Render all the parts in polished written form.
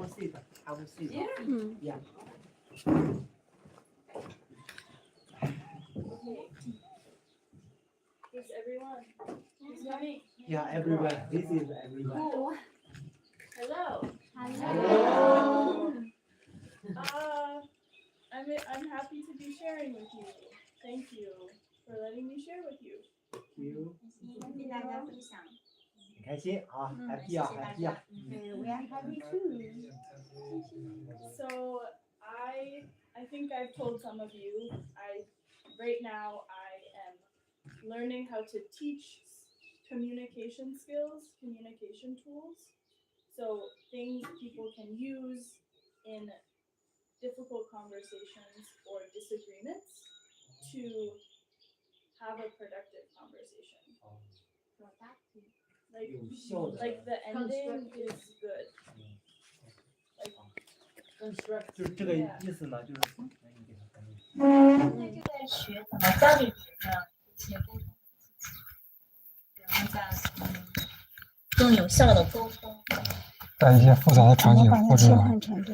will sit. I will sit. Yeah. Is everyone? Who's coming? Yeah, everyone. This is everyone. Cool. Hello. Hello. I'm happy to be sharing with you. Thank you for letting me share with you. Thank you. 跟大家分享。很开心啊，happy 啊，happy 啊。We are happy too. So I think I've told some of you. Right now I am learning how to teach communication skills, communication tools. So things people can use in difficult conversations or disagreements to have a productive conversation. Like the ending is good. Like 就是这个意思呢，就是现在就在学怎么教给别人一些沟通的技巧，然后更有效的沟通。在一些复杂的场景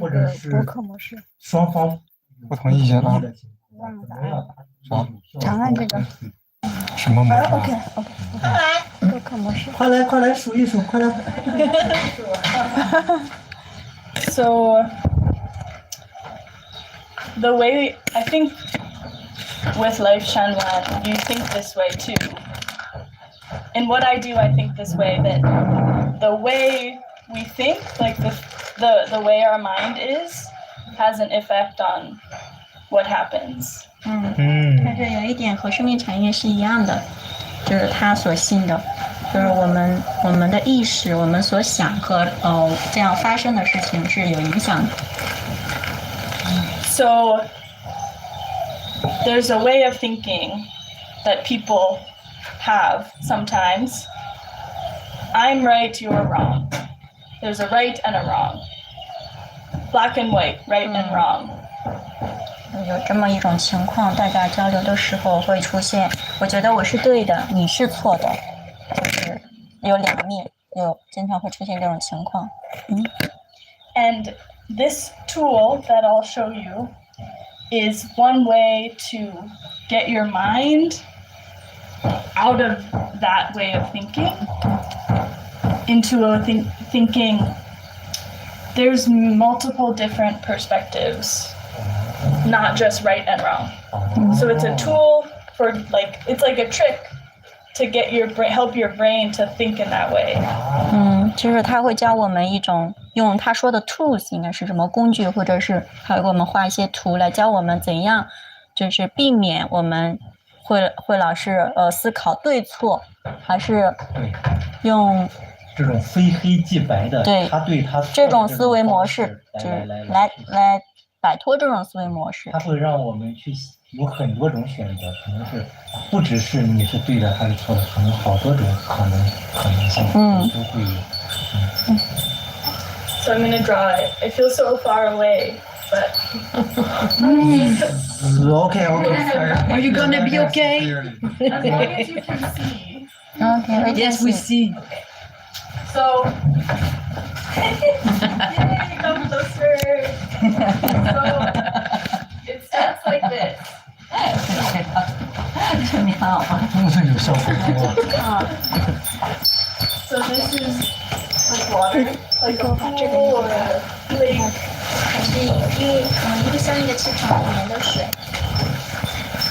或者是播客模式。双方不同意见啊，忘了答案。啥？长按这个。什么模式啊 OK。播客模式。快来数一数，快来。So the way I think with Lifechanyuan, you think this way too. In what I do, I think this way, that the way we think, like the way our mind is, has an effect on what happens. 但是有一点和生命产业是一样的，就是他所信的，就是我们的意识，我们所想和这样发生的事情是有影响的。So there's a way of thinking that people have sometimes. I'm right, you're wrong. There's a right and a wrong. Black and white, right and wrong. 有这么一种情况，大家交流的时候会出现，我觉得我是对的，你是错的，就是有两面，经常会出现这种情况。And this tool that I'll show you is one way to get your mind out of that way of thinking into a thinking there's multiple different perspectives, not just right and wrong. So it's a tool for it's like a trick to get your brain, help your brain to think in that way. 就是他会教我们一种用他说的 tools 应该是什么工具，或者是还有给我们画一些图来教我们怎样，就是避免我们会老是思考对错，还是用这种非黑即白的，对他对他这种思维模式，来摆脱这种思维模式。它会让我们去有很多种选择，可能是不只是你是对的还是错的，可能好多种可能性都会有。So I'm gonna draw it. I feel so far away, but Okay. Are you gonna be okay? as long as you can see. Okay, Yes, we see. So, yay, come closer. So, it starts like this. 你很好玩。有效果。So this is like water, like a pool or a lake. 是一个相应的气场里面的水。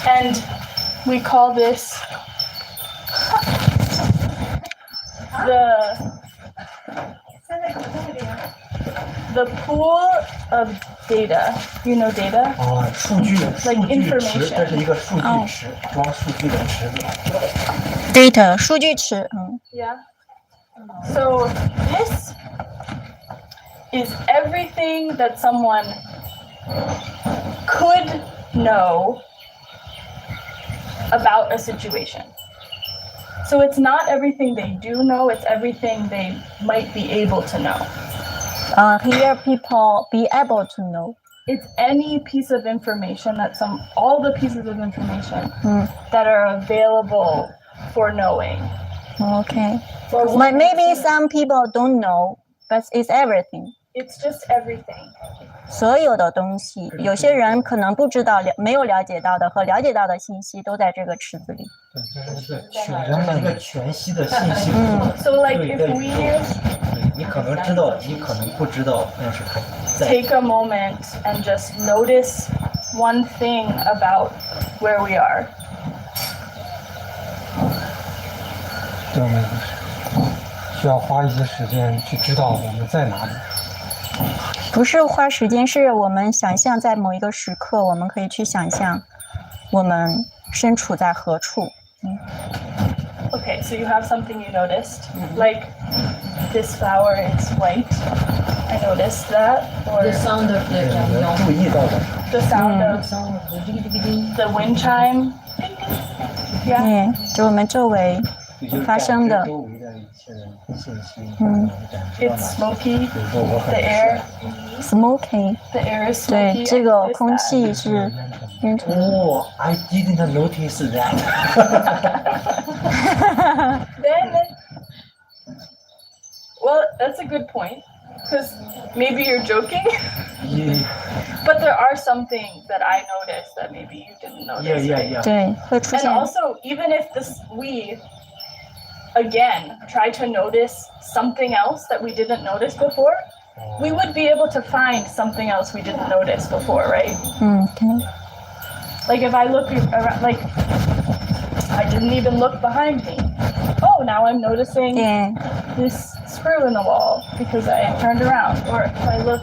And we call this the pool of data. You know data? 数据池，这是一个数据池，装数据的池子。Data 数据池，Yeah. So this is everything that someone could know about a situation. So it's not everything they do know, it's everything they might be able to know. Here people be able to know. It's any piece of information all the pieces of information that are available for knowing. Okay. Maybe some people don't know, but it's everything. It's just everything. 所有的东西，有些人可能不知道没有了解到的和了解到的信息都在这个池子里。对，这是一个全息的信息。So like if we 你可能知道，你可能不知道，但是它在。 take a moment and just notice one thing about where we are. 对，我们需要花一些时间去知道我们在哪里。不是花时间，是我们想象在某一个时刻，我们可以去想象我们身处在何处。Okay, so you have something you noticed, like this flower is white. I noticed that, or The sound of the 你要注意到的， the sound of sound of the ding ding ding. the wind chime. Yeah. 就我们周围发生的周围的一切的信息，感知到 It's 哪些？ smoky. 比如说我 The 很 air. smoking， The air is 对， smoky. 这 I 个 noticed 空 that. 气是烟尘。哦，I didn't notice that 。 Then, well, that's a good point. Because maybe you're joking, but there are some things that I noticed that maybe you didn't notice. Yeah. 对，会出 And 现。 also, even if we again try to notice something else that we didn't notice before, we would be able to find something else we didn't notice before, right? 对。 Like if I look around, like I didn't even look behind me. Oh, now I'm noticing 对， this screw in the wall because I turned around. Or if I look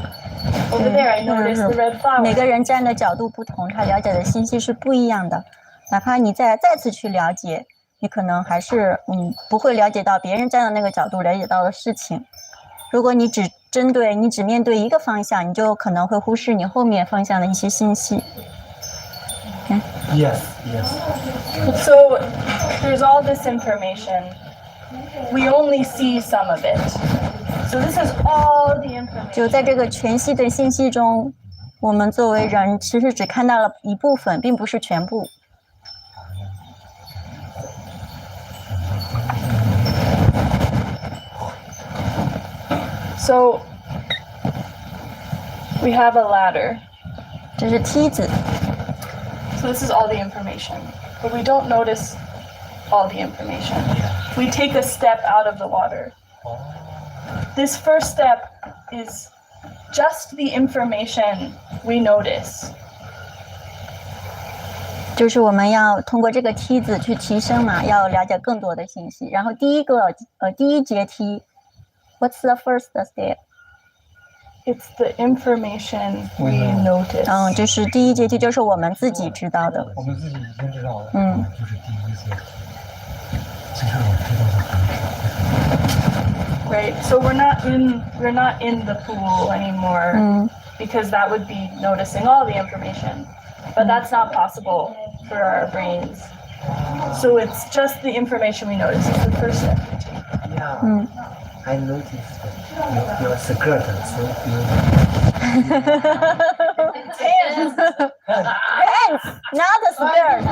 over there, I notice the red 每 flower. 个人站的角度不同，他了解的信息是不一样的。哪怕你再次去了解，你可能还是不会了解到别人站的那个角度了解到的事情。如果你只面对一个方向，你就可能会忽视你后面方向的一些信息。 Yes. So there's all this information. We only see some of it. So this is all the information. 就在这个全息的信息中，我们作为人其实只看到了一部分，并不是全部。 So we have a ladder. 这是梯子， So this is all the information. But we don't notice all the information. We take a step out of the water. This first step is just the information we notice. 就是我们要通过这个梯子去提升嘛，要了解更多的信息。然后第一阶梯 ，What's the first step？ It's the information we notice. 就是第一阶梯，就是我们自己知道的。我们自己已经知道了，就是第一阶。其实我知道的很少。 Right. So we're not in the pool anymore because that would be noticing all the information. But that's not possible for our brains. So it's just the information we notice. It's the first step we take. Yeah. I noticed your skirt so beautiful. Hands. Hands, not the skirt.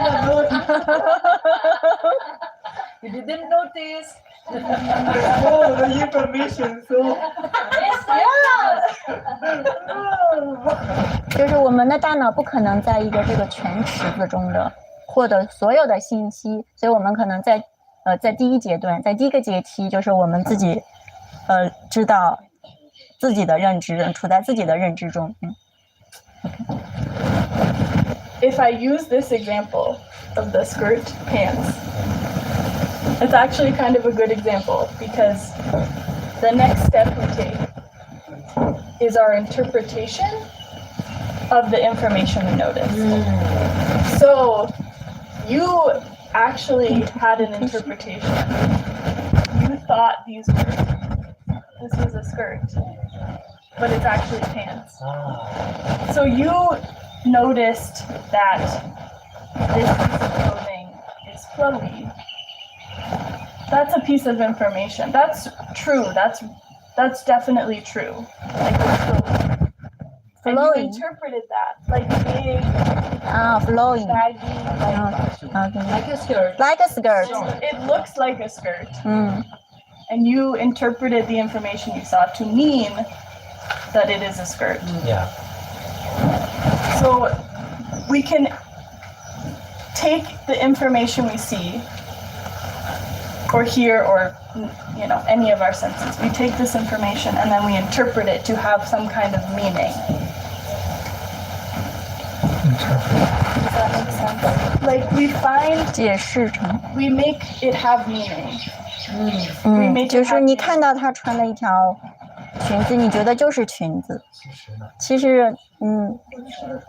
You didn't notice. Oh, the information so. 就是我们的大脑不可能在一个这个全池子中的获得所有的信息，所以我们可能在第一阶段，在第一个阶梯，就是我们自己知道自己的认知，处在自己的认知中。If I use this example of the skirt pants, it's actually kind of a good example because the next step we take is our interpretation of the information we notice. So you actually had an interpretation. You thought this was a skirt, but it's actually pants. So you noticed that this piece of clothing is flowy. That's a piece of information. That's true. That's definitely true. Like it's flowy. And you Flowing. interpreted that like big, Flowing. baggy, Like a skirt. Like a skirt. it looks like a skirt. 嗯 And you interpreted the information you saw to mean that it is a skirt. Yeah. So we can take the information we see or hear or any of our senses. We take this information and then we interpret it to have some kind of meaning. Does that make sense? Like we find 解释成， we make it have meaning. We make it 就是 have 你 meaning. 看到她穿了一条裙子，你觉得就是裙子，其实呢，其实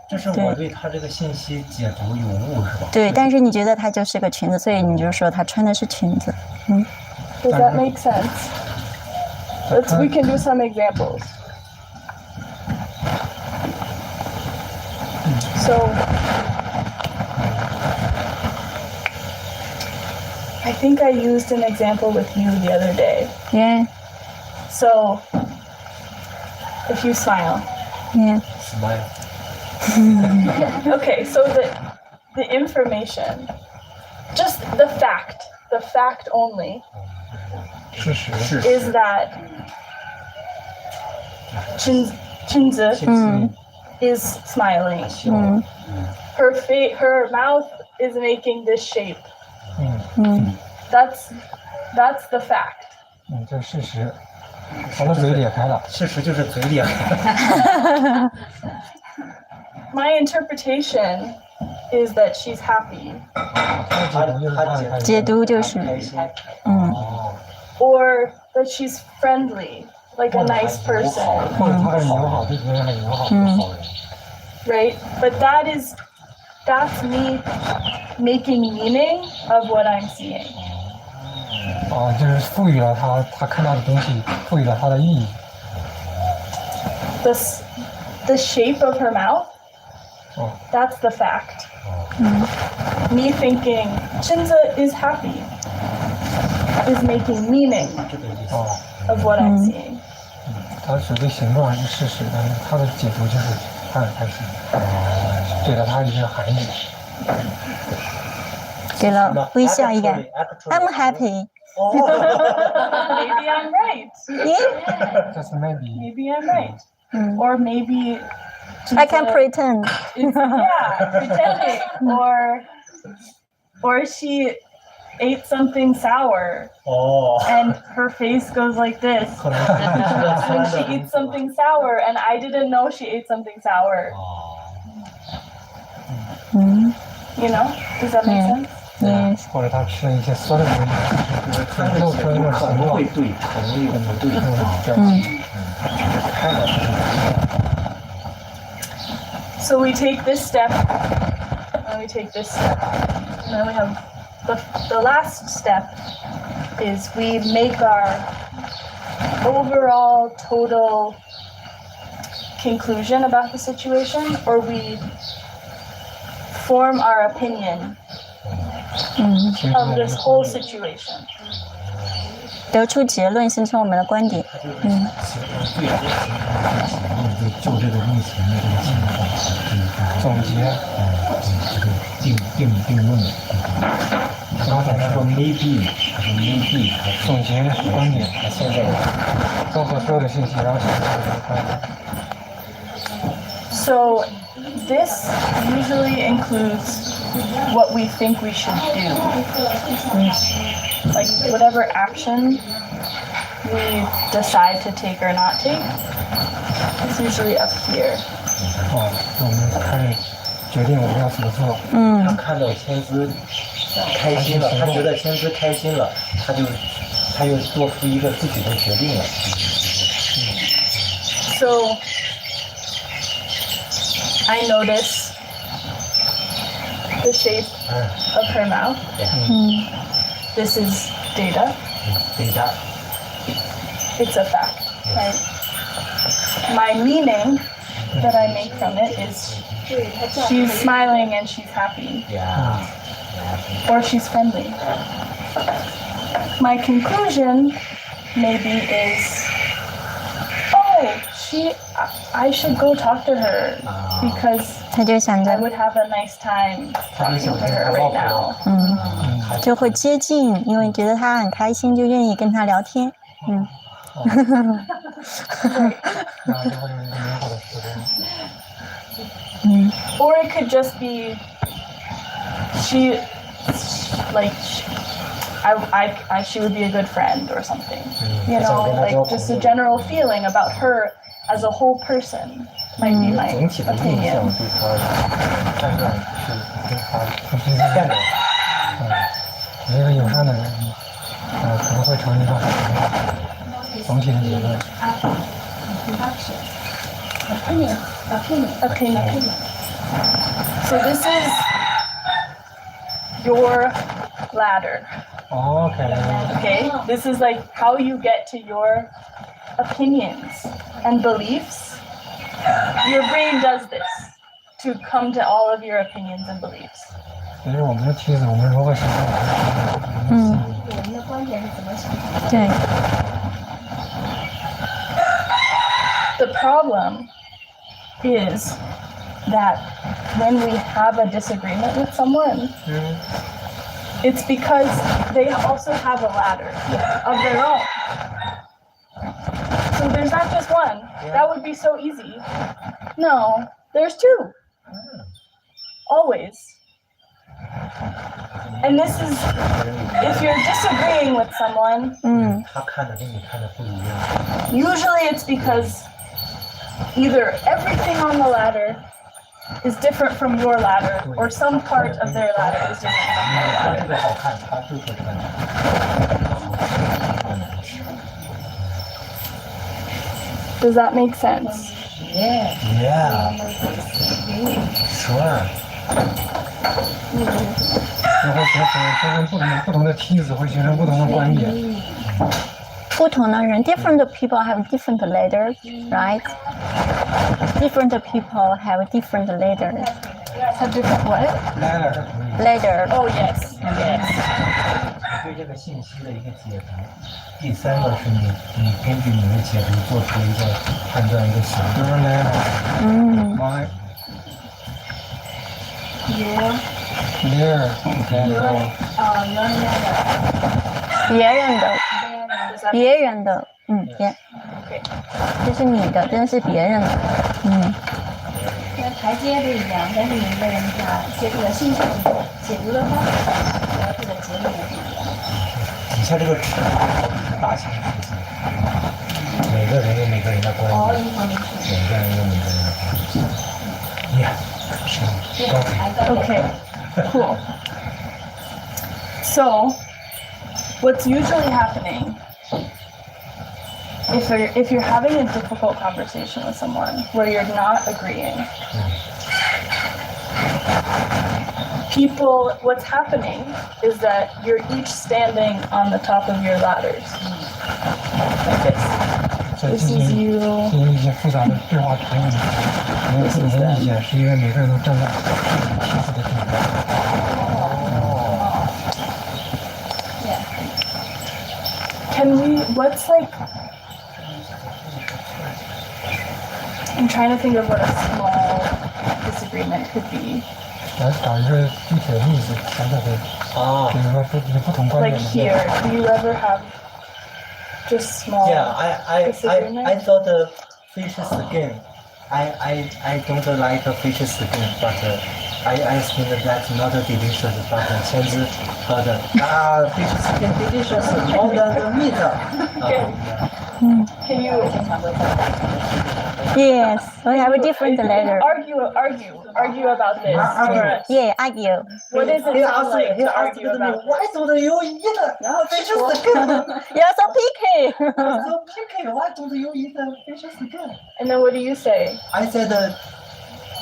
就是我对他这个信息解读有误，是吧？对，但是你觉得她就是个裙子，所以你就说她穿的是裙子。Does that make sense? We can do some examples. So, I think I used an example with you the other day. Yeah, So, if you smile. yeah. Smile. Okay, so the information, just the fact only, 事实 is that Chinzi is smiling. Her mouth is making this shape. That's the fact. 这是事实。他的嘴咧开了，事实就是嘴咧。 My interpretation is that she's happy, 解读就是or that she's friendly, like a nice person, 或者他很友好，对别人很友好，好人。 right? But that's me making meaning of what I'm seeing. 就是赋予了他看到的东西，赋予了它的意义。 The shape of her mouth, that's the fact. Me thinking Chinza is happy is making meaning of what I'm seeing. 他手的形状是事实，但是他的解读就是他很开心，给了他一个含义。给了微笑一个 I'm happy. Maybe I'm right. Yeah, Just maybe. Maybe I'm right. Or maybe I can pretend. pretending. Or she ate something sour and her face goes like this when she eats something sour and I didn't know she ate something sour. You know? Does that make sense? Yes. 或者他吃了一些酸的东西，就是露出一种形状，会对，可能有不对。开了是。 So we take this step, and we take this step, and then we have the last step is we make our overall total conclusion about the situation, or we form our opinion of this whole situation. 得出结论，形成我们的观点。就这个目前的这个情况，总结，定论。刚才他说 maybe， 他说 maybe， 总结观点，现在综合所有的信息，然后写出这个观点。 So this usually includes what we think we should do. Like whatever action we decide to take or not take, it's usually up here. 我们开始决定我们要怎么做。他看到千姿开心了，他觉得千姿开心了，他又做出一个自己的决定了。So I notice the shape of her mouth. This is data. Data. It's a fact, right? My meaning that I make from it is she's smiling and she's happy. Yeah. Or she's friendly. My conclusion maybe is, I should go talk to her because 他就想 I 着， would have a nice time talking to her right now. 就会接近，因为觉得他很开心，就愿意跟他聊天。然后就会有一个美好的时光。Or it could just be she would be a good friend or something. You know, like just a general feeling about her as a whole person might be my 总体的印象 opinion. 对他判断是跟他很平行线的。一个友善的人，可能会成一个好朋友。总体的结论。Opinion. So this is your ladder. Okay, this is like how you get to your opinions and beliefs. Your brain does this to come to all of your opinions and beliefs. 所以我们的梯子，我们如何实现我们的观点是怎么想的？对， The problem is that when we have a disagreement with someone, it's because they also have a ladder of their own. So there's not just one. That would be so easy. No, there's two. Always. And this is, if you're disagreeing with someone, 他看的跟你看的不一样。 usually it's because either everything on the ladder is different from your ladder, or some part of their ladder is different from your 他 ladder. 这个好看，他就说这个难。 Does that make sense? Yeah. Yeah. Sure. 就会形成不同的梯子，会形成不同的观点。不同的人 different people have different ladders, right? Different people have different ladders. Have different what? Ladder 是什么意思？ Ladder. Oh yes, yes. 对这个信息的一个解读。第三个是你根据你的解读做出一个判断一个行动。就是ladder, my, Your there, your ladder. 别人的，这是你的，这是别人的，那台阶不一样，但是每个人他接触的信息不一样，解读的方法得出的结论也不一样。底下这个尺是大型事情，每个人有每个人的观哦，点，一方面是。每个人有每个人的观点。Yeah，是高级。 Okay, cool. So, what's usually happening if you're having a difficult conversation with someone where you're not agreeing, what's happening is that you're each standing on the top of your ladders. Like this. 在 This 进 is 行 you. 一些复杂的对话讨论，没有不同的意见，是因为每个人都站在梯子的顶端。 What's like, I'm trying to think of what a small disagreement could be. 来找一个具体的例子，想想看，比如说不同观 Like 点的。 here, do you ever have just small Yeah, I disagreements? thought fish skin. I don't like fish skin, but I think that's not delicious. But 先知喝的fish skin delicious more than the meat. Can you Yes, we have a different ladder. argue about this? Or Yeah, argue. what is it sound like to argue about this? Why don't you eat fish skin? You're so picky. So picky. Why don't you eat fish skin? And then what do you say? I said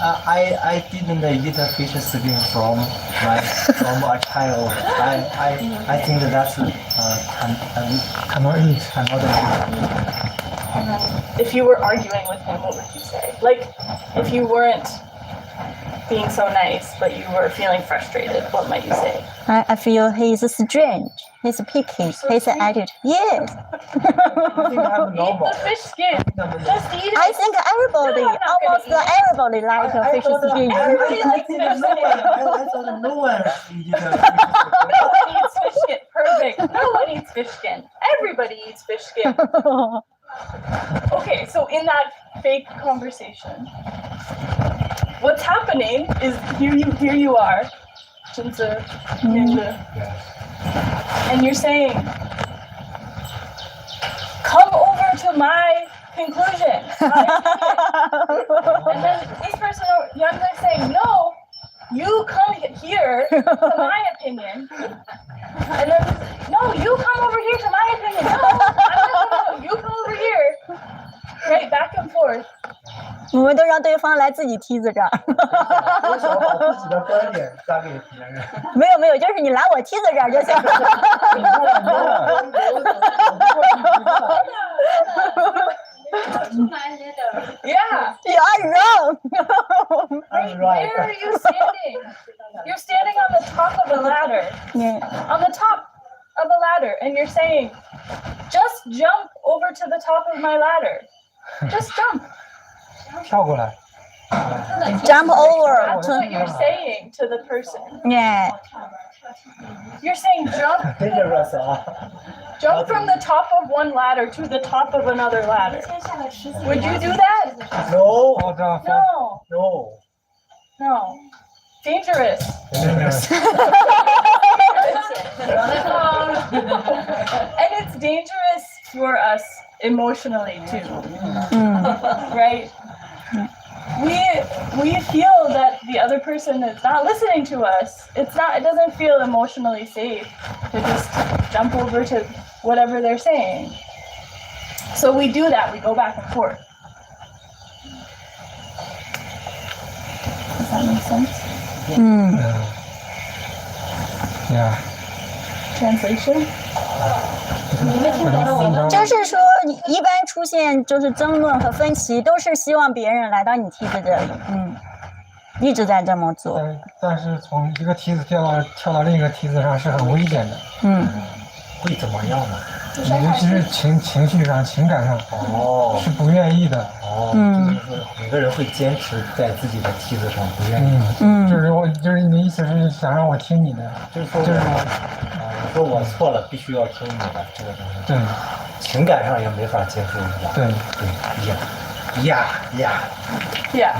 I didn't eat fish skin from a child. I think that's cannot eat. cannot eat. If you were arguing with him, what would you say? Like, if you weren't being so nice, but you were feeling frustrated, what might you say? I feel he's strange. He's picky. He's an attitude. Yes. I think I'm Eat normal. the fish skin. Just eat I it. think everybody, No, I'm not gonna almost eat it. everybody likes a fish skin. Everybody likes fish skin. I thought no one eat fish skin. No one eats fish skin. Perfect. No one eats fish skin. Everybody eats fish skin. Okay, so in that fake conversation, what's happening is here you are, and you're saying, come over to my conclusion. And then this person, Young, is saying, no, you come here to my opinion. And then, no, you come over here to my opinion. No, you come over here. Right, back and forth. 我们都让对方来自己梯子这儿。我想把自己的观点发给别人。没有，就是你来我梯子这儿就行。Yeah. You are wrong. I'm right. Where are you standing? You're standing on the top of a ladder. Yeah. On the top of a ladder, and you're saying, just jump over to the top of my ladder. Just jump. 跳过来。 Jump over. That's what you're saying to the person. Yeah. You're saying Dangerous 啊！ jump from the top of one ladder to the top of another ladder. Would you do that? No, 哦，这样 No. no. No. Dangerous. And it's dangerous for us emotionally too. Right? We feel that the other person is not listening to us. It doesn't feel emotionally safe to just jump over to whatever they're saying. So we do that, we go back and forth. Does that make sense? Yeah. Translation? 就是说，一般出现就是争论和分歧，都是希望别人来到你梯子这里，一直在这么做。但是从一个梯子跳到另一个梯子上是很危险的。会怎么样呢？尤其是情绪上、情感上，是不愿意的。就是说每个人会坚持在自己的梯子上，不愿意。就是你的意思是想让我听你的，就是说你说我错了，必须要听你的这个东西。对，情感上也没法接受一样。对Yeah.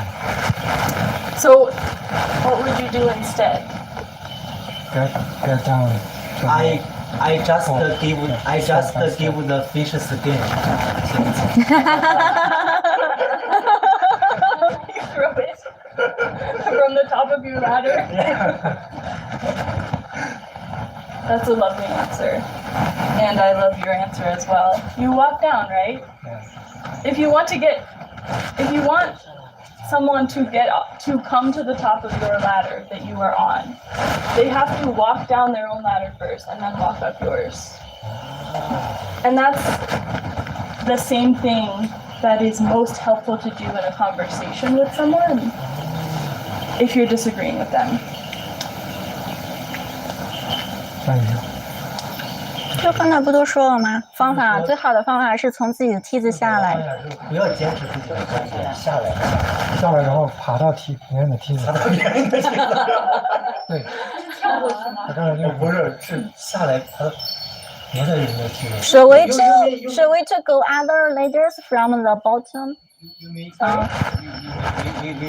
So, what would you do instead? Get down. I just give the fish skin. You throw it from the top of your ladder? That's a lovely answer. And I love your answer as well. You walk down, right? If you want someone to come to the top of your ladder that you are on, they have to walk down their own ladder first and then walk up yours. And that's the same thing that is most helpful to do in a conversation with someone if you're disagreeing with them. 就刚才不都说了吗？最好的方法是从自己的梯子下来。不要坚持自己的观点，下来然后爬到别人的梯子。爬到别人的梯子。对。跳过去吗？不是，是下来爬到别的人的梯子。Shall we to go other ladders from the bottom?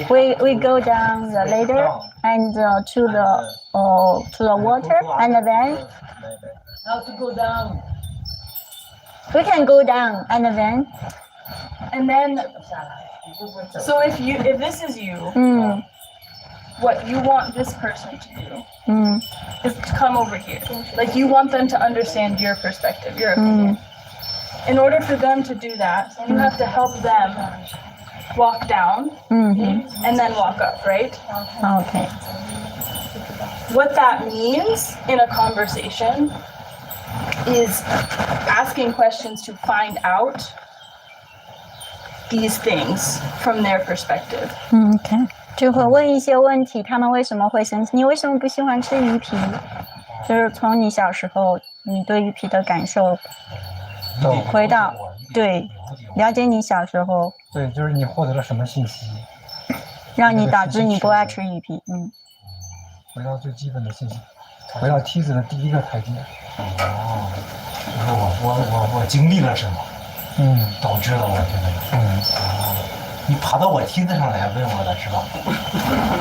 We go down the ladder and to the water and then. How to go down? We can go down and then. So if this is you, what you want this person to do is to come over here. Like you want them to understand your perspective, your opinion. In order for them to do that, you have to help them walk down and then walk up, right? Okay. What that means in a conversation is asking questions to find out these things from their perspective. Okay. 就会问一些问题，他们为什么会生气？你为什么不喜欢吃鱼皮？就是从你小时候你对鱼皮的感受，回到对了解你小时候，对，就是你获得了什么信息，让你导致你不爱吃鱼皮。回到最基本的信息，回到梯子的第一个台阶。哦，我经历了什么，导致了我现在。哦，你爬到我梯子上来问我的是吧？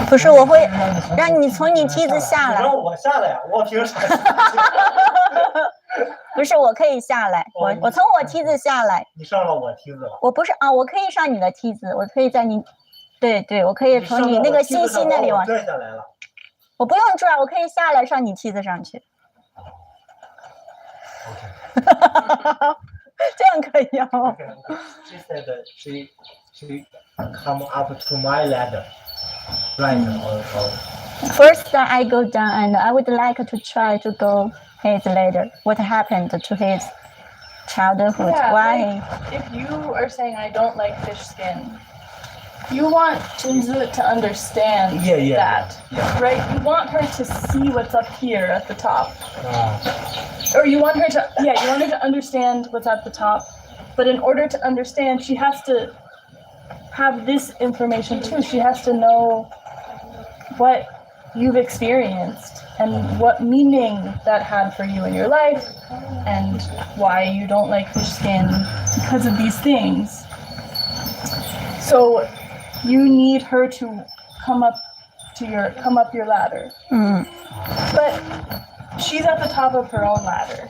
不是，我会让你从你梯子下来。你让我下来呀？我凭啥？不是，我可以下来，我从我梯子下来。你上了我梯子了？我不是啊，我可以上你的梯子，我可以在你，对，我可以从你那个信息那里往拽下来了。我不用拽，我可以下来上你梯子上去。这样可以哦。She said that she come up to my ladder, right? First, I go down, and I would like to try to go his ladder. What happened to his childhood? Yeah, Why? If you are saying I don't like fish skin, you want Jinzu to understand that, right? You want her to see what's up here at the top. Or you want her to understand what's at the top. But in order to understand, she has to have this information too. She has to know what you've experienced and what meaning that had for you in your life and why you don't like fish skin because of these things. So you need her to come up your ladder. But she's at the top of her own ladder.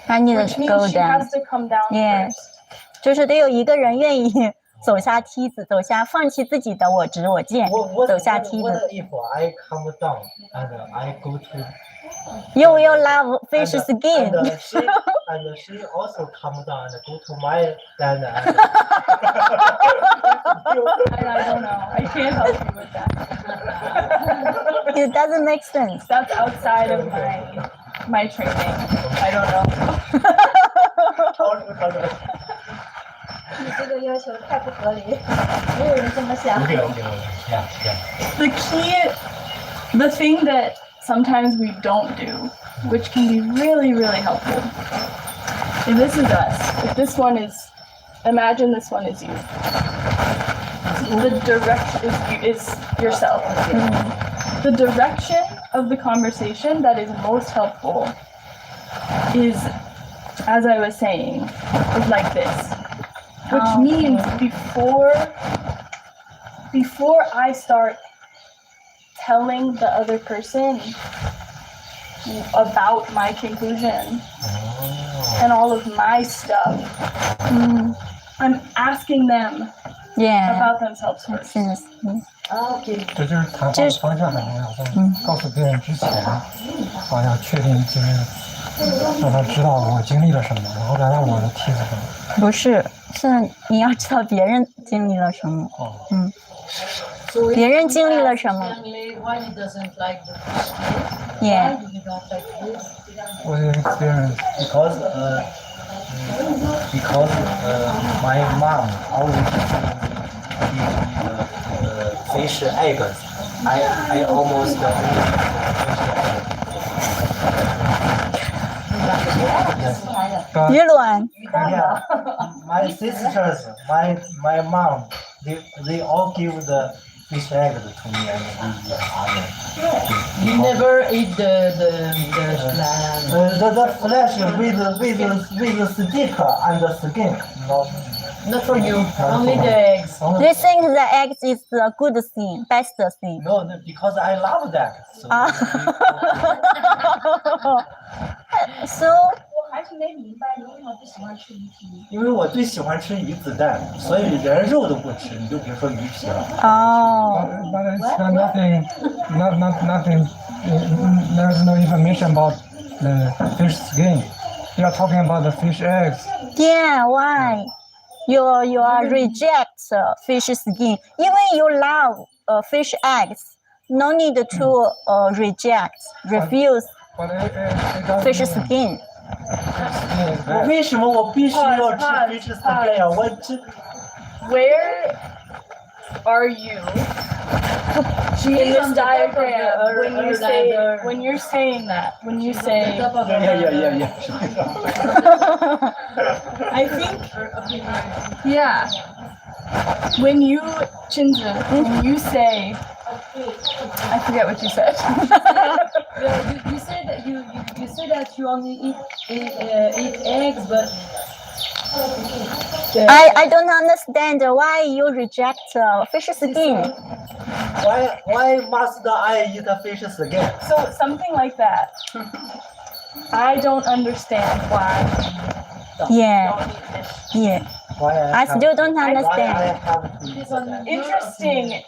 I need Which to means go she down. has to come down Yes. first. 就是得有一个人愿意走下梯子，放弃自己的我执我见，走下梯子。 If I come down and I go to You will love fish skin. and she also come down and go to my land. I don't know. I can't help you with that. It doesn't make sense. That's outside of my training. I don't know. 你这个要求太不合理，没有人这么想。Okay. Yeah. The thing that sometimes we don't do, which can be really, really helpful. If this is us, if this one is, imagine this one is you. The direction is yourself. The direction of the conversation that is most helpful is, as I was saying, is like this. Which means before I start telling the other person about my conclusion and all of my stuff, I'm asking them about themselves first. 这就是谈话的方向很重要，在告诉别人之前，要确定就是让他知道我经历了什么，然后来到我的梯子上。不是，是你要知道别人经历了什么。别人经历了什么 Why he doesn't like the fish？Yeah. Why you don't like this? What is experience? Because my mom always give me fish eggs. I almost鱼卵。 Yeah, my sisters, my mom, they all give the fish eggs to me and we eat. You never eat the The flesh with the stick and the skin. not for you, only the eggs. They think the eggs is the good thing, best thing. No, because I love that. So 我还是没明白你为什么不喜欢吃鱼皮。因为我最喜欢吃鱼子蛋，所以人肉都不吃，你就别说鱼皮了。哦。 But it's nothing. There's no information about the fish skin. You are talking about the fish eggs. Yeah, why? You reject fish skin. Even you love fish eggs, no need to refuse But it doesn't fish mean skin. skin is bad. 为什么我必须要吃 fish skin 呀？我吃 Where are you in this diagram when you're saying that? When you say, Yeah. I think, yeah. When you, Chinzu, when you say, I forget what you said. You said that you say that you only eat eggs, but I don't understand why you reject fish skin. Why must I eat a fish skin? So something like that. I don't understand why you Yeah, don't eat fish. yeah. Why I have still don't why I understand. have to eat that?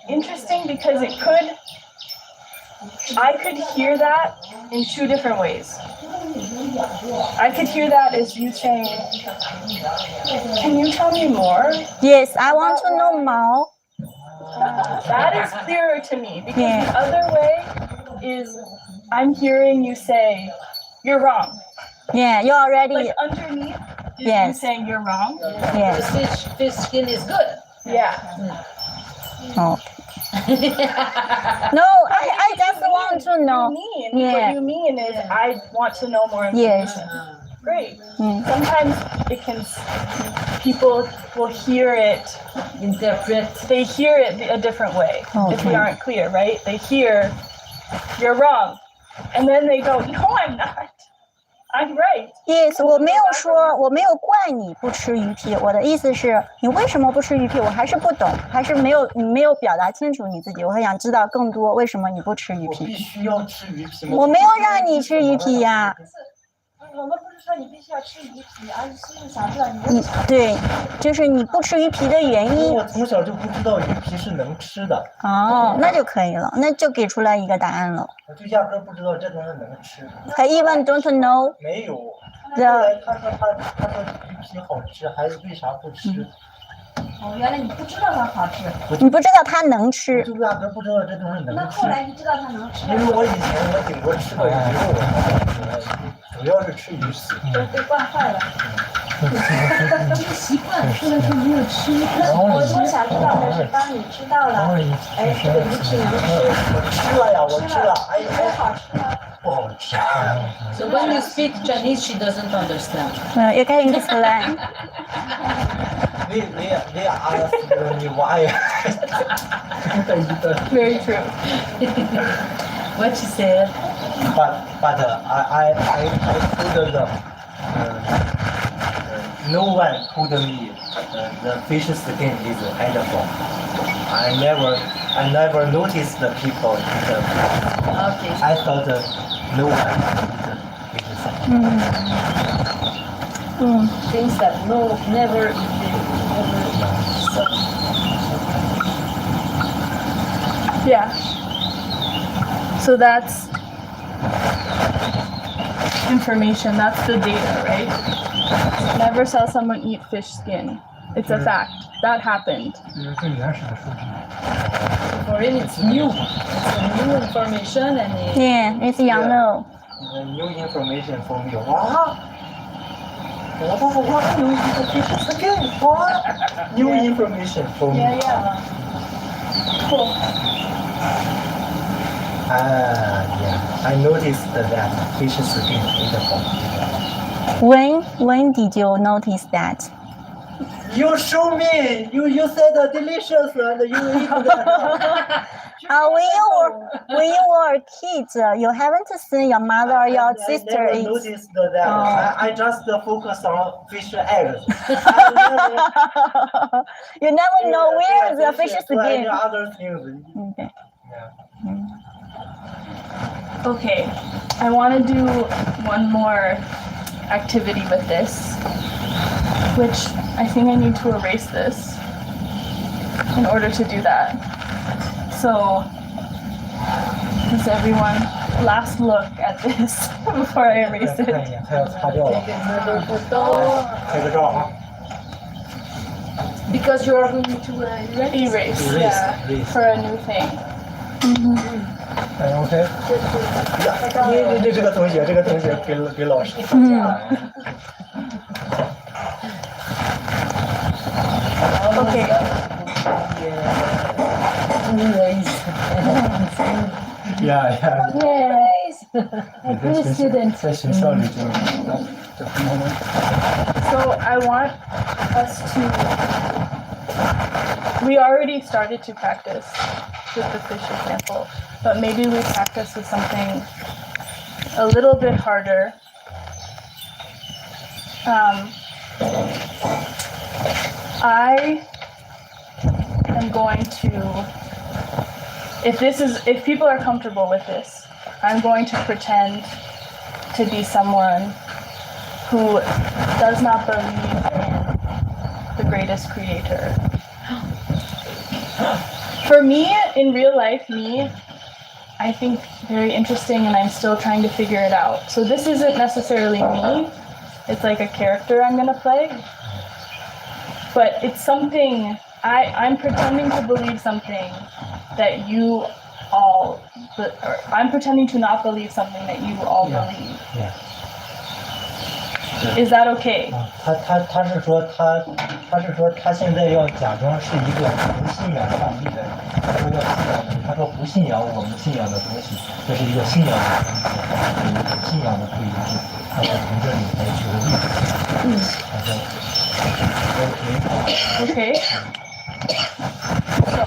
Interesting because I could hear that in two different ways. I could hear that as you saying, can you tell me more? Yes, I want to know more. That is clearer to me because Yeah. the other way is I'm hearing you say, you're wrong. Yeah, you already. Like underneath is you Yes. saying you're wrong. Yes. fish skin is good. Yeah. Oh. No, I just want to know. Yeah. What you mean is I want to know more Yes. information. Great. Mm. Sometimes it can, people will hear it, Interpret. they hear it a different way if we Okay. aren't clear, right? They hear, you're wrong. And then they go, no, I'm not. I'm right. Yes，我没有说，我没有怪你不吃鱼皮，我的意思是你为什么不吃鱼皮，我还是不懂，还是你没有表达清楚你自己，我很想知道更多为什么你不吃鱼我必皮。须要吃鱼皮吗？我没有让你吃鱼皮呀，我们不是说你必须要吃鱼皮，而是想知道你为你对，就是你不吃鱼皮的原因。我从小就不知道鱼皮是能吃的，哦，那就可以了，那就给出来一个答案了。我就压根儿不知道这东西能吃。 I even don't know 没有。 the 后来他说鱼皮好吃，还是为啥不吃？哦，原来你不知道它好吃，你不知道它能我吃，就压根儿不知道这东西能吃那后。来你知道它能吃因为我以前我顶多吃过鱼肉，主要是吃鱼皮。都被惯坏了。习惯，后来就没有吃。我想知道的是，当你知道了，哎，这个鱼皮能吃，我吃了呀，我吃了，哎你觉得哎，好吃吗？不好吃。 So when you speak Chinese, she doesn't understand. you can explain. They ask me why. Very true. What she said. But I told them no one told me the fish skin is edible. I never noticed the people eat them. Okay. I thought no one eat fish skin. Things that never eat Yeah. So that's information, that's the data, right? Never saw someone eat fish skin. It's a fact. That happened. 这是最原始的数据。 For him, it's new. It's a new information, and Yeah, it's young no. The new information for me. Wow. What you eat the fish skin? What? New information for me. Yeah. Cool. Yeah. I noticed that fish skin is edible. When did you notice that? You show me. You said delicious and you eat that. When you were kids, you haven't seen your mother or your sister I never eat. noticed that. Oh. I just focus on fish eggs. You never know where the fish Any skin. other things. Okay. Yeah. Okay. I want to do one more activity with this, which I think I need to erase this in order to do that. So, does everyone last look at this before I erase 看 it? 一眼，它要擦掉了。 take another photo. 拍个照啊。 Because you are going to erase. Erase, yeah, for a new thing. 哎，OK。呀，你这个同学给老师发奖了。 Okay. Erase. Yeah. Yes. A good student. 在学校里就很多人。 So I want us to. We already started to practice with the fish example, but maybe we practice with something a little bit harder. I am going to, if people are comfortable with this, I'm going to pretend to be someone who does not believe in the greatest creator. For me, in real life, I think very interesting, and I'm still trying to figure it out. So this isn't necessarily me. It's like a character I'm gonna play. But it's something, I'm pretending to believe something that you all, or I'm pretending to not believe something that you all believe. Yeah. Is that okay? 他是说他现在要假装是一个不信仰上帝的人，他说不信仰我们信仰的东西，这是一个信仰的东西，有信仰的不一致，他说从这里来举个例子，他说 Okay. So,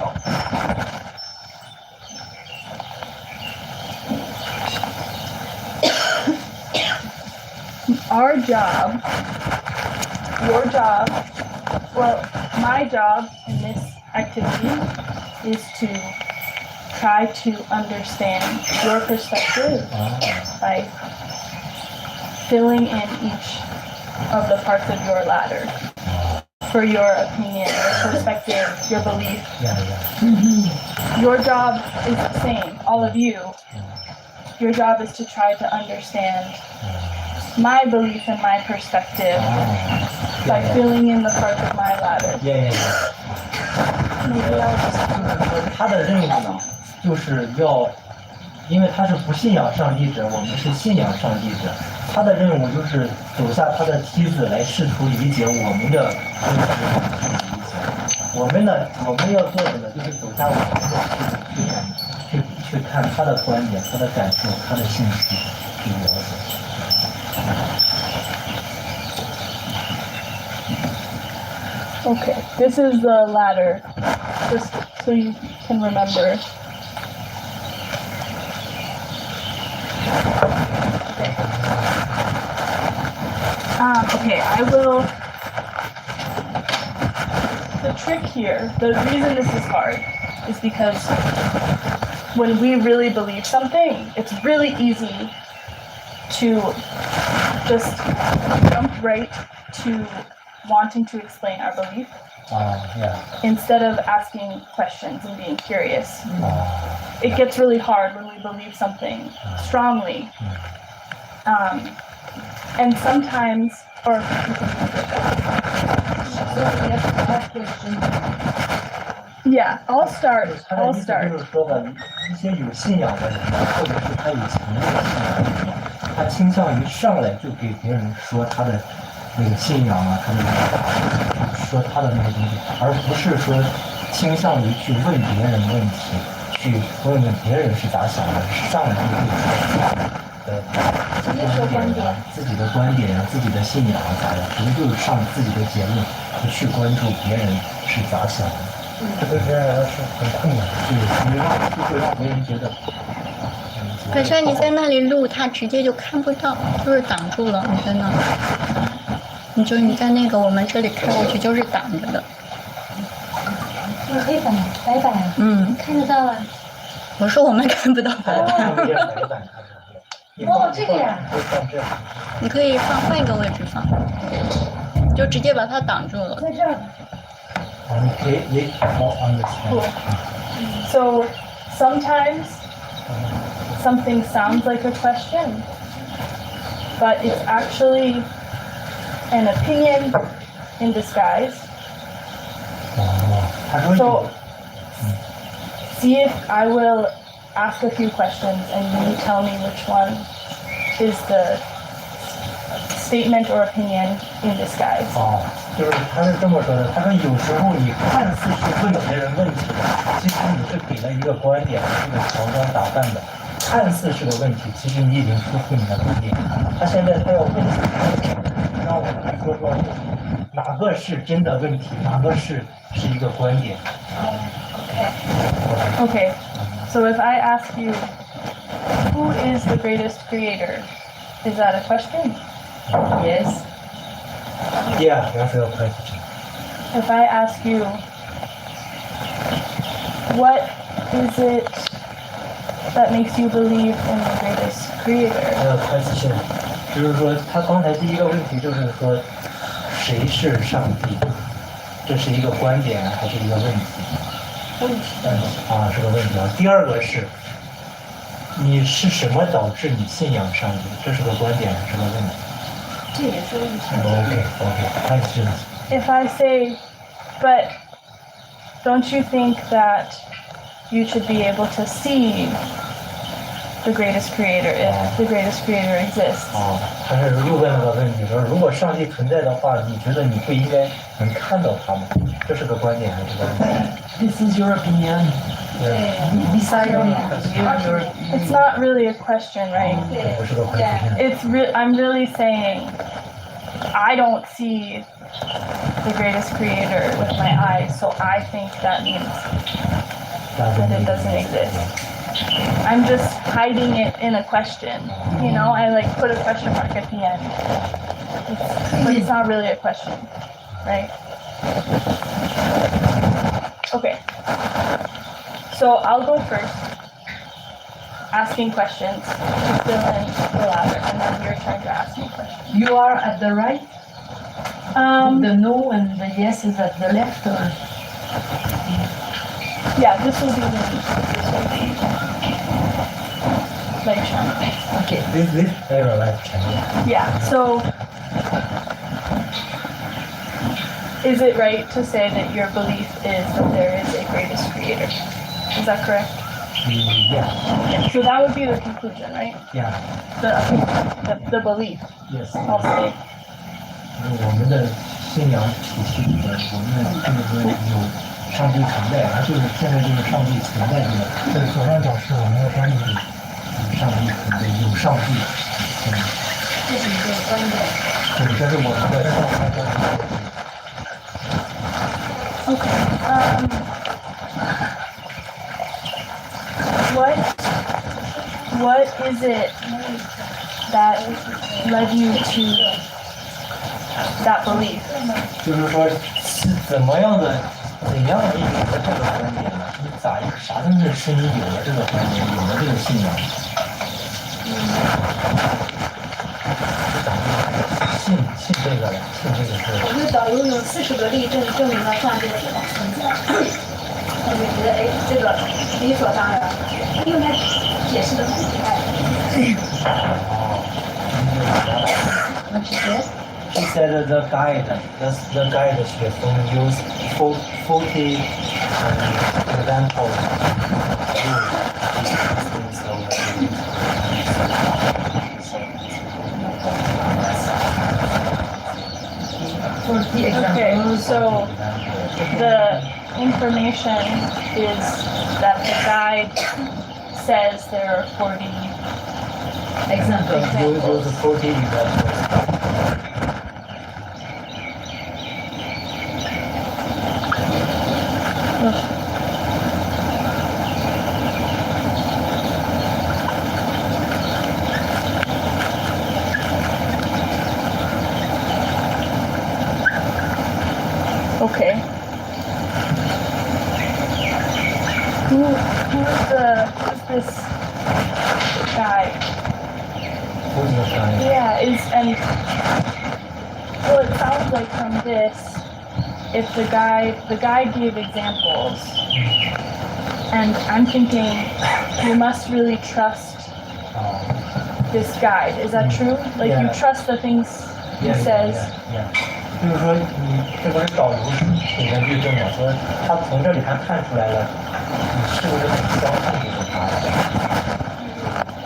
our job, your job, well, my job in this activity is to try to understand your perspective by filling in each of the parts of your ladder for your opinion, your perspective, your belief. Your job is the same, all of you. Your job is to try to understand my belief and my perspective by filling in the parts of my ladder. Maybe I'll just 他的任务呢，就是要，因为他是不信仰上帝者，我们是信仰上帝者。他的任务就是走下他的梯子来试图理解我们的真实理解。我们呢，我们要做的呢，就是走下我们的梯子去看他的观点、他的感受、他的信息，去了解。Okay, this is the ladder, just so you can remember. Okay, I will. The trick here, the reason this is hard, is because when we really believe something, it's really easy to just jump right to wanting to explain our belief instead of asking questions and being curious. It gets really hard when we believe something strongly. And sometimes, or yeah, I'll start. 就是说的一些有信仰的人，或者是他有强烈的信仰的人，他倾向于上来就给别人说他的那个信仰啊，他的说他的那个东西，而不是说倾向于去问别人问题，去问别人是咋想的，上来就给自己的观点啊，自己的信仰啊咋样，直接就是上自己的结论，不去关注别人是咋想的。这对别人来说是很困难，对，就会让别人觉得。可是你在那里录，他直接就看不到，就是挡住了。你在那，你在那个我们这里看过去就是挡着的。黑板，白板，看得到啊。我说我们看不到白板。哦，这个呀。你可以换一个位置放，就直接把它挡住了。在这儿。Cool. So sometimes something sounds like a question, but it's actually an opinion in disguise. So see if I will ask a few questions and you tell me which one is the statement or opinion in disguise. 就是他是这么说的，他说有时候你看似是问别人问题的，其实你是给了一个观点，这个乔装打扮的，看似是个问题，其实你已经说出你的观点。他现在他要问你，让我们来说说哪个是真的问题，哪个是一个观点。Okay. So if I ask you, who is the greatest creator? Is that a question? Yes. Yeah, that's a question. If I ask you, what is it that makes you believe in the greatest creator? Question 就是说，他刚才第一个问题就是说，谁是上帝？这是一个观点还是一个问题？问题。是个问题啊。第二个是，你是什么导致你信仰上帝？这是个观点还是个问题？这也是问题。OK， 开始。If I say, but don't you think that you should be able to see the greatest creator if the greatest creator exists? 他是又问了个问题，说如果上帝存在的话，你觉得你不应该能看到他吗？这是个观点还是个问题 This is your opinion. Decide on your. It's not really a question, right? 这不是个 question。 I'm really saying I don't see the greatest creator with my eyes, so I think that means that it doesn't exist. I'm just hiding it in a question, you know? I like put a question mark at the end. But it's not really a question, right? Okay. So I'll go first, asking questions to fill in the ladder, and then your turn to ask me questions. You are at the right. The no and the yes is at the left. Or? Yeah, this will be Lifechanyuan. Okay. This error Lifechanyuan. Yeah. So, is it right to say that your belief is that there is a greatest creator? Is that correct? Yeah. Okay, so that would be the conclusion, right? Yeah. The belief. Yes. I'll say. 我们的信仰体系里边，我们就是说有上帝存在，就是现在就是上帝存在的。这左上角是我们的观点。上帝存在，有上帝。这是一个观点。对，这是我们的。Okay. What is it that led you to that belief? 就是说，是怎样你有了这个观点呢？你啥东西使你有了这个观点，有了这个信仰？信这个了，信这个是。我们导游用40个例证明了上帝的存在，我就觉得这个理所当然，因为他解释的很厉害。She said the guide Xuefeng used 40 examples Okay, so the information is that the guide says there are 40 examples. Those 40 examples. Okay. Who's this guy? Who's the guide? Yeah, well, it sounds like from this, if the guide gave examples, and I'm thinking you must really trust this guide. Is that true? Like you trust the things he says? Yeah. 就是说，你这不是导游给人律证吗？说他从这里他看出来了，你是不是很相信这个他？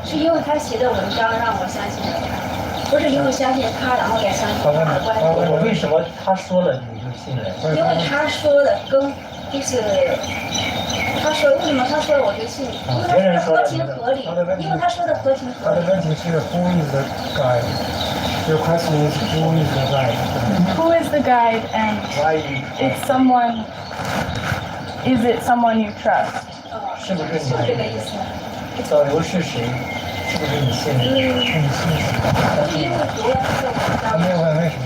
是因为他写的文章让我相信了他，不是因为相信他然后再相信他的观点。我为什么他说了你就信了？因为他说的就是他说为什么他说了我就信，因为他说的合情合理，因为他说的合情合理。他的问题是 Who is the guide? Your question is Who is the guide? Who is the guide, and is it someone you trust? 是不是你？是这个意思。导游是谁？是不是你信任？第一个主要是他没有问为什么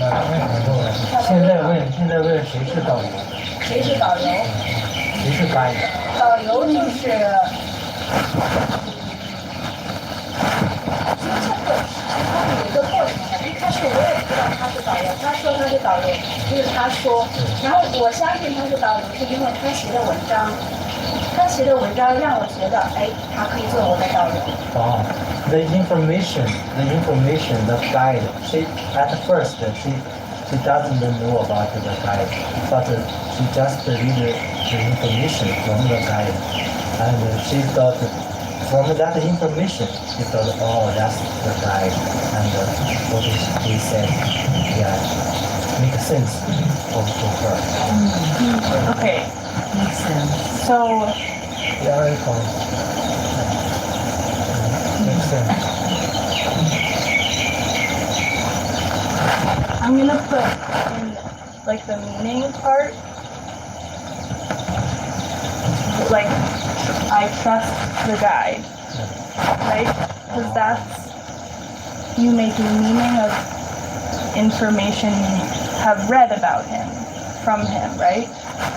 不问。现在问谁是导游？谁是导游？谁是 guide？导游就是他有一个过程的。一开始我也不知道他是导游，他说他是导游，就是他说，然后我相信他是导游，是因为他写的文章。他写的文章让我觉得，哎，他可以做我的导游。Oh, the information, the guide. She at first she doesn't know about the guide, but she just read the information from the guide, and she thought from that information she thought, oh, that's the guide, and what he said, yeah, makes sense for her. Okay, Makes sense. so Very cool. Makes sense. I'm gonna put in like the meaning part. Like, I trust the guide, right? Because that's you making meaning of information you have read about him, from him, right?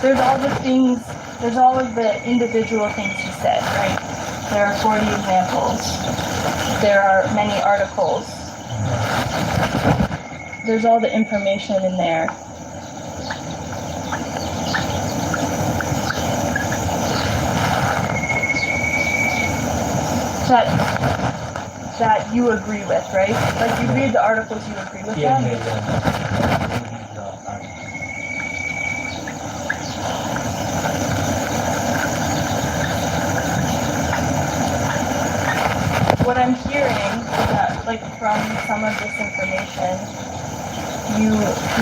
There's all the things, there's all of the individual things he said, right? There are 40 examples. There are many articles. There's all the information in there. That you agree with, right? Like you read the articles, you agree with them? What I'm hearing is that, like, from some of this information, you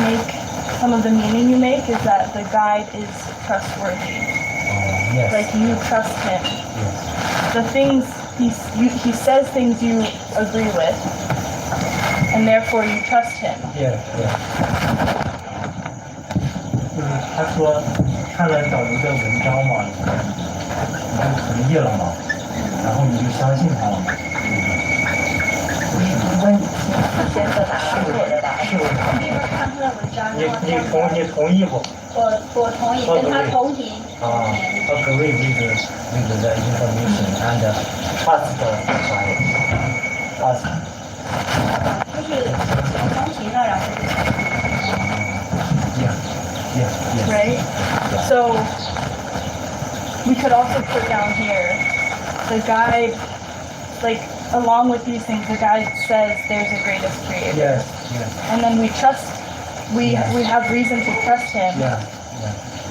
make, some of the meaning you make is that the guide is trustworthy. Yes. Like, you trust him. Yes. The things, he says things you agree with, and therefore you trust him. Yeah, yeah. 就是他说看了导游的文章嘛，你就同意了嘛，然后你就相信他了嘛。先作答，是我的答案。是不是？因为看他的文章，你同意不？我同意，跟他同频。啊，agree with the information and trust the guide. Trust. 就是同频了，然后就。Yeah. Right? So we could also put down here the guide, like along with these things, the guide says there's a greatest creator. Yes. And then we trust, we have reason to trust him. Yeah.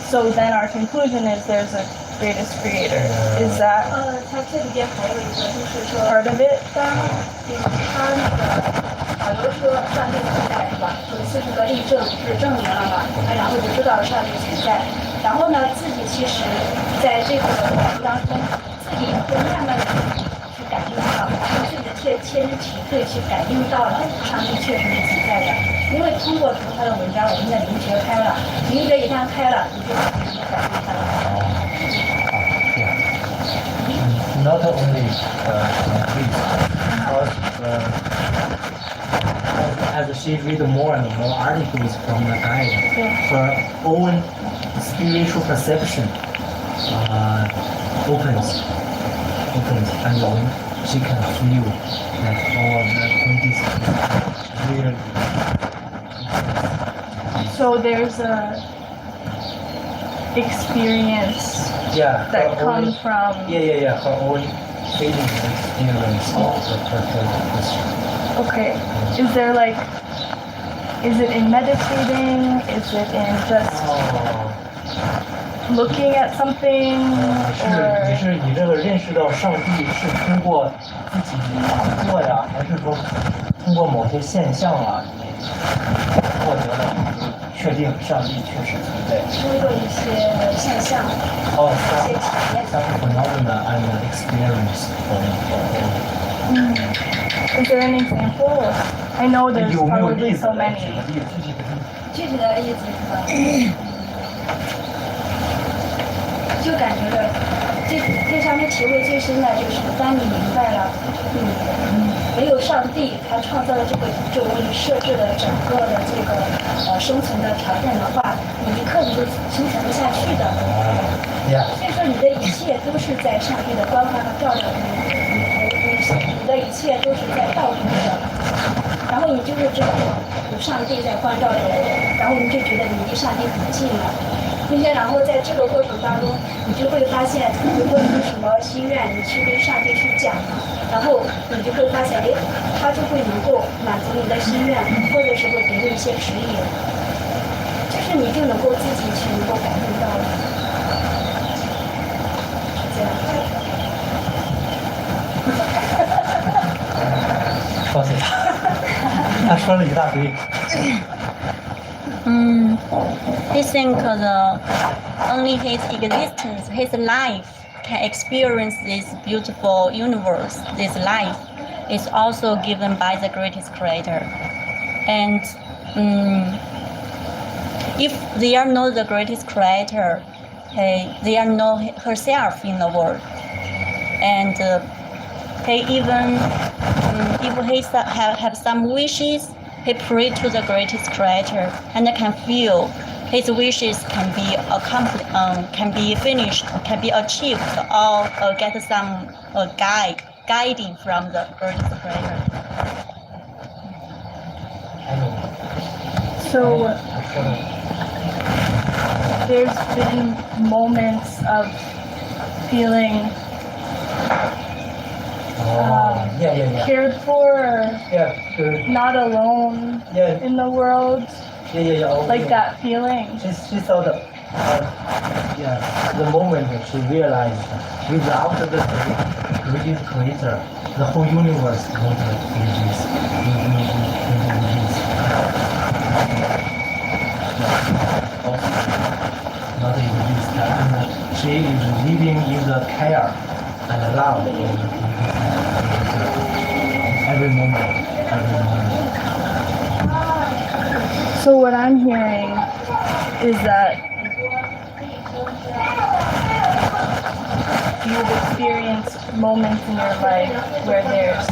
So then our conclusion is there's a greatest creator. Is that 他这里边还有一个就是说， part of it? 当他那个导游说上帝存在是吧？有40个例证是证明了嘛，然后就知道上帝存在。然后呢，自己其实在这个过程当中，自己会慢慢的去感应到，用自己的切身体会去感应到了上帝确实是存在的。因为通过读他的文章，我们的灵觉开了，灵觉一旦开了，你就感应他了。Not only as she read more and more articles from the guide, her own spiritual perception opens, and then she can feel that this is really. So there's a experience Yeah. that comes from. Yeah. Her own feeling experience of the person. Okay. Is there like, is it in meditating? Is it in just looking at something? 你这个认识到上帝是通过自己打坐呀，还是说通过某些现象啊，获得了确定上帝确实存在？通过一些现象，一些体验。Some phenomena and experience from. Is there an example? I know there's 有没有例 probably 子 so 来 many. 举个例子？具体的例子是吧？就感觉着这对上面体会最深的就是，当你明白了，没有上帝，他创造了这个宇宙，为你设置了整个的这个生存的条件的话，你一刻你就生存不下去的。所以说，你的一切都是在上帝的光环和照亮你的一切都是在道路上，然后你就是知道有上帝在光照着我，然后你就觉得你离上帝很近了。并且，然后在这个过程当中，你就会发现，如果你有什么心愿，你去跟上帝去讲，然后你就会发现，哎，他就会能够满足你的心愿，或者是会给你一些指引，就是你就能够自己去能够感应到了，是这样。告诉他，他说了一大堆。He think only his existence, his life can experience this beautiful universe. This life is also given by the greatest creator. And if they are not the greatest creator, they are not herself in the world. And he even, if he have some wishes, he pray to the greatest creator and can feel his wishes can be accomplished, can be finished, can be achieved, or get some guiding from the greatest creator. So there's been moments of feeling cared for, not alone in the world, like that feeling. She saw the moment she realized without the greatest creator, the whole universe won't exist. Not exist. And she is living in the care and love every moment. So what I'm hearing is that you've experienced moments in your life where there's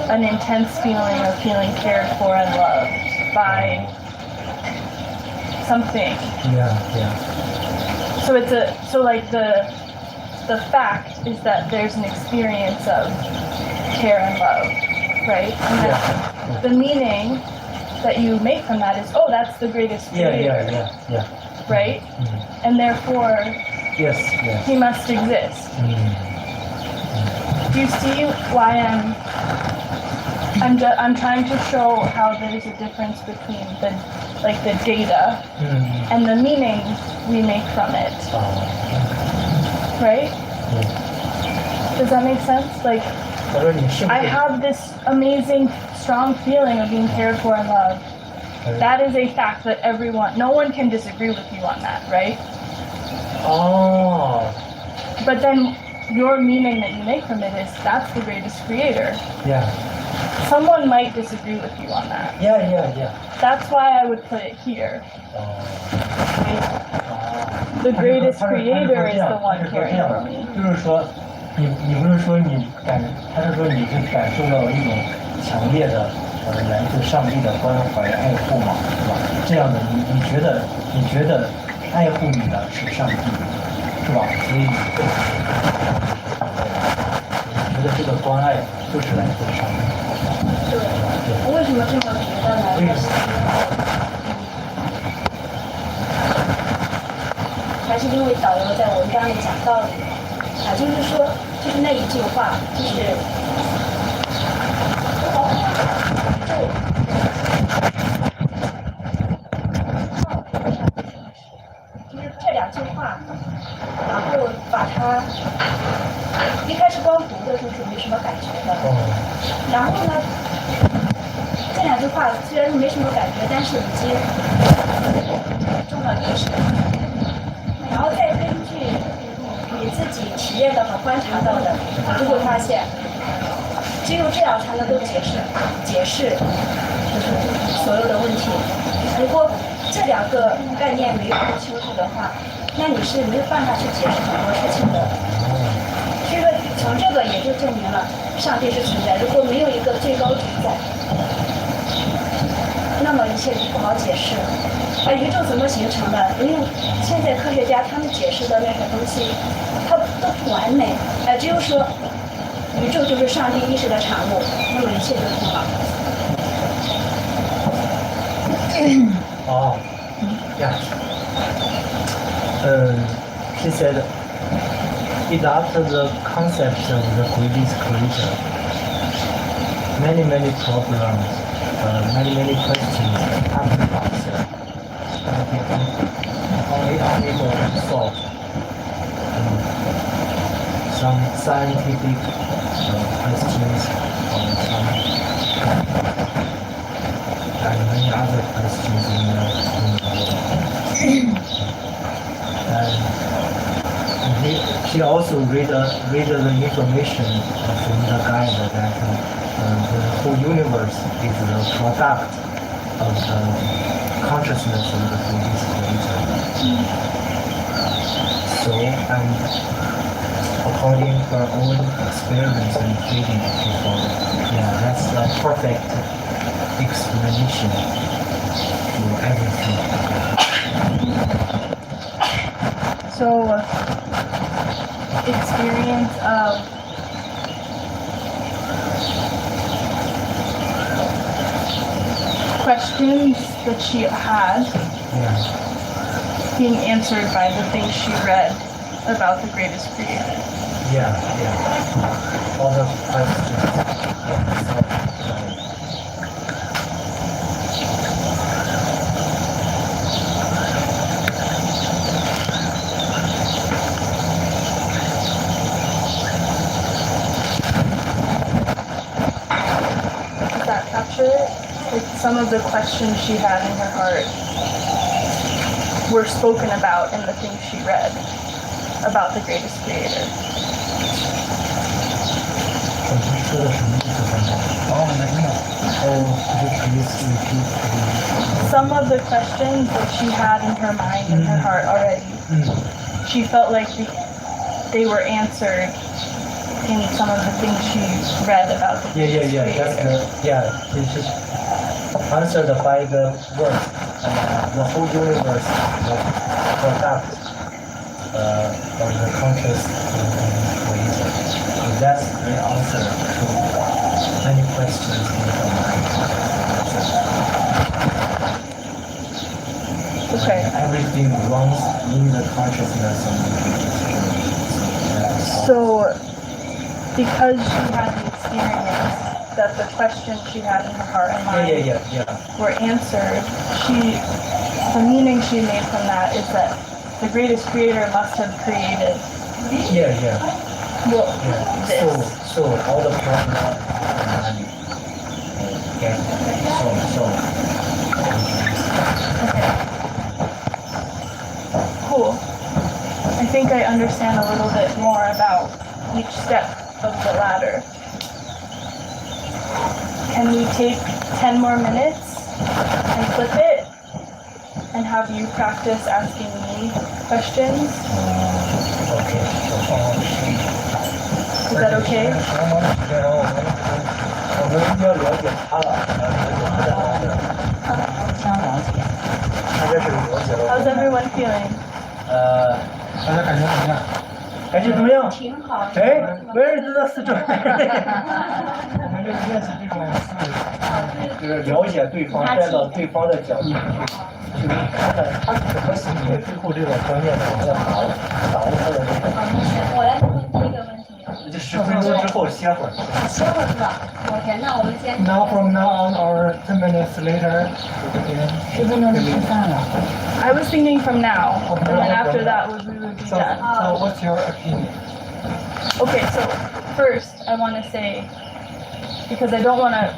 an intense feeling of feeling cared for and loved by something. So like the fact is that there's an experience of care and love, right? And that the meaning that you make from that is, oh, that's the greatest creator. Right? And therefore, he must exist. Do you see why I'm trying to show how there's a difference between the data and the meaning we make from it. Right? Does that make sense? Like, I have this amazing, strong feeling of being cared for and loved. That is a fact that no one can disagree with you on that, right? But then your meaning that you make from it is, that's the greatest creator. Someone might disagree with you on that. That's why I would put it here. The greatest creator is the one caring for me. 就是说，你不是说他是说你就感受到一种强烈的来自上帝的关怀爱护嘛，是吧？这样的你觉得爱护你的是上帝，是吧？所以你觉得这个关爱就是来自上帝。对，为什么这么觉得呢？还是因为导游在文章里讲道理啊，就是说，就是那一句话，就是这两句话，然后把它一开始光读的时候是没什么感觉的，然后呢，这两句话虽然没什么感觉，但是已经中了意识。然后再根据你自己体验到和观察到的，你就会发现，只有这样才能够解释就是所有的问题。如果这两个概念没有清楚的话，那你是没有办法去解释很多事情的。就证明了上帝是存在。如果没有一个最高主宰，那么一切就不好解释了。而宇宙怎么形成的？因为现在科学家他们解释的那个东西，它都不完美。只有说宇宙就是上帝意识的产物，那么一切就通了。Oh, yeah. He said, it after the concept of the greatest creator, many problems, many questions have been answered, only unable to solve. Some scientific questions, and many other questions in the world. And he also read the information from the guide that the whole universe is the product of the consciousness of the greatest creator. So, and according to our own experience and reading before, yeah, that's a perfect explanation for everything. So, experience of questions that she had being answered by the things she read about the greatest creator. Yeah. All the questions. Does that capture it? Like some of the questions she had in her heart were spoken about in the things she read about the greatest creator. Some of the questions that she had in her mind and her heart already, she felt like they were answered in some of the things she read about the greatest creator. It's just answered by the word. The whole universe, the product of the conscious creator. So that's the answer to many questions in the mind. Okay. Everything runs in the consciousness of the creator. So, because she had the experience that the questions she had in her heart and mind were answered, the meaning she made from that is that the greatest creator must have created this. So all the problems get solved. Okay. Cool. I think I understand a little bit more about each step of the ladder. Can we take 10 more minutes and flip it and have you practice asking me questions? Okay. Is that okay? 我们要了解他了，他这是了解了。 How's everyone feeling? 大家感觉怎么样？感觉怎么样？挺好。哎，Where is the system？ 我们这个练习这种就是了解对方，站到对方的角度去看看他是怎么形成最后这个观念的，我们要把握他的这个。我来问第一个问题。就10分钟之后歇会儿。歇会儿是吧 ？OK， 那我们先。Now from now on or 10 minutes later， 10分钟就吃饭了。 I was thinking from now, and then after that we would be So done. what's your opinion? Okay, so first I want to say, because I don't want to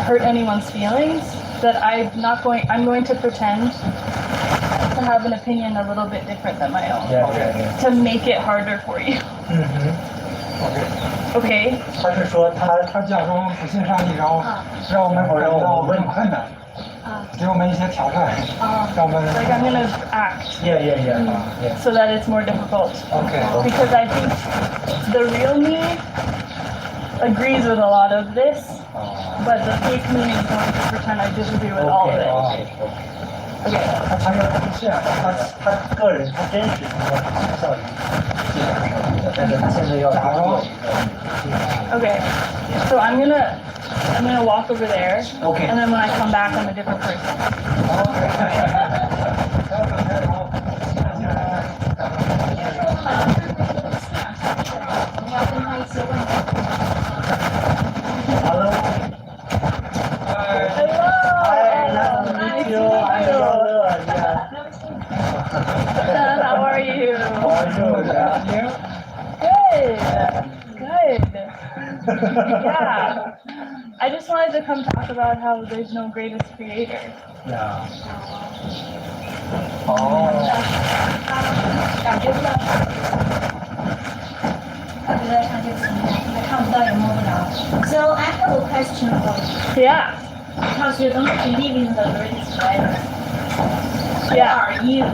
hurt anyone's feelings, that I'm going to pretend to have an opinion a little bit different than my own, to make it harder for you. Okay. 他是说他假装不信上帝，然后让我们感到很困难。给我们一些挑战，让我们 Like I'm gonna act Yeah, yeah, yeah. Yeah. so that it's more difficult. OK Because I think the real me agrees with a lot of this, but the fake me is going to pretend I disagree with all of it. Okay. 他是这样，他个人他真实情况是倾向于这样的，但是他现在要打破。 Okay. So I'm gonna walk over there. Okay. And then when I come back, I'm a different person. Hello. Hi, nice to meet you. I'm Yao. How are you? How are you? Good. Yeah. I just wanted to come talk about how there's no greatest creator. Yeah. 感觉不到，感觉在上这个情况，还看不到也摸不着。So I have a question for you. Yeah. Because you don't believe in the greatest creator. Yeah. Are you?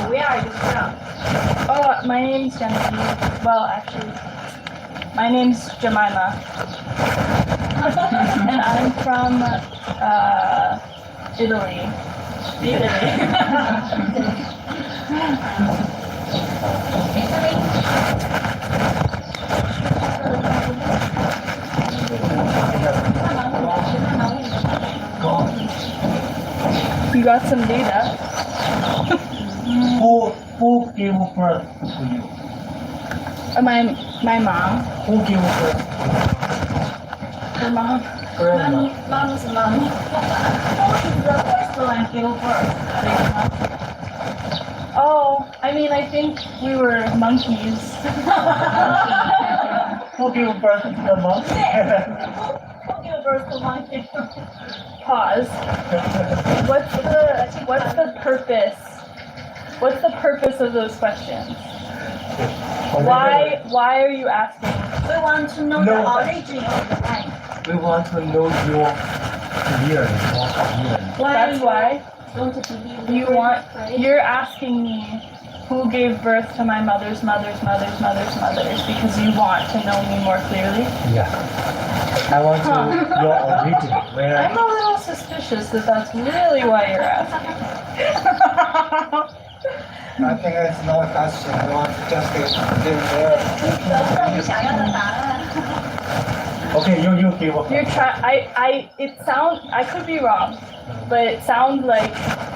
Where are you from? Oh, my name's Genevieve. Well, actually, my name's Jemima. And I'm from Italy. You got some data. Who gave birth to you? My mom. Who gave birth? Her mom. Grandma. Mom's mom. Who is the first one to give birth? Oh, I mean, I think we were monkeys. Who gave birth to the monkey? Who gave birth to monkey? Pause. What's the purpose? What's the purpose of those questions? Why are you asking? We want to know the origin of the life. We want to know your career. That's why Don't believe in you're asking me who gave birth to my mother's mothers because you want to know me more clearly. Yeah. I want to know your origin. I'm a little suspicious that that's really why you're asking. I think it's not a question. We want to just live there. 得你想要的答案。 Okay, you give You're trying. I could be wrong, but it sounds like